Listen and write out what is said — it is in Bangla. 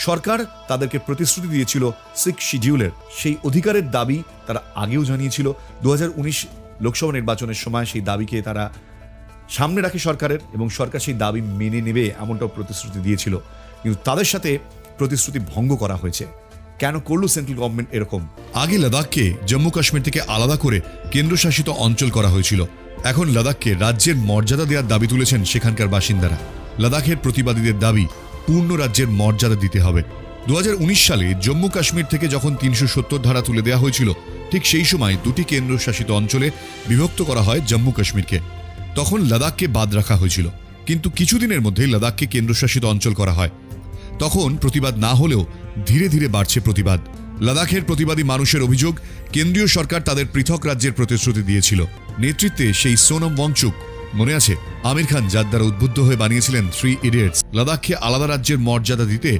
সরকার তাদেরকে প্রতিশ্রুতি দিয়েছিল 6 শিডিউলের, সেই অধিকারের দাবি তারা আগেও জানিয়েছিল। 2019 লোকসভা নির্বাচনের সময় সেই দাবিকে তারা সামনে রাখে সরকারের, এবং সরকার সেই দাবি মেনে নেবে এমনটাও প্রতিশ্রুতি দিয়েছিল। কিন্তু তাদের সাথে প্রতিশ্রুতি ভঙ্গ করা হয়েছে। কেন করল সেন্ট্রাল গভর্নমেন্ট এরকম? আগে লাদাখকে জম্মু কাশ্মীর থেকে আলাদা করে কেন্দ্রশাসিত অঞ্চল করা হয়েছিল। এখন লাদাখকে রাজ্যের মর্যাদা দেওয়ার দাবি তুলেছেন সেখানকার বাসিন্দারা। লাদাখের প্রতিবাদীদের দাবি পূর্ণ রাজ্যের মর্যাদা দিতে হবে। 2019 সালে জম্মু কাশ্মীর থেকে যখন 370 ধারা তুলে দেওয়া হয়েছিল, ঠিক সেই সময় দুটি কেন্দ্রশাসিত অঞ্চলে বিভক্ত করা হয় জম্মু কাশ্মীরকে। তখন লাদাখকে বাদ রাখা হয়েছিল, কিন্তু কিছুদিনের মধ্যেই লাদাখকে কেন্দ্রশাসিত অঞ্চল করা হয়। তখন প্রতিবাদ না হলেও ধীরে ধীরে বাড়ছে প্রতিবাদ। লাদাখের প্রতিবাদী মানুষের অভিযোগ, কেন্দ্রীয় সরকার তাদের পৃথক রাজ্যের প্রতিশ্রুতি দিয়েছিল। নেতৃত্বে সেই সোনম ওয়াংচুক, মনে আছে আমির খান যার দ্বারা উদ্বুদ্ধ হয়ে বানিয়েছিলেন 3 ইডিয়টস, লাদাখকে আলাদা রাজ্যের মর্যাদা দিতে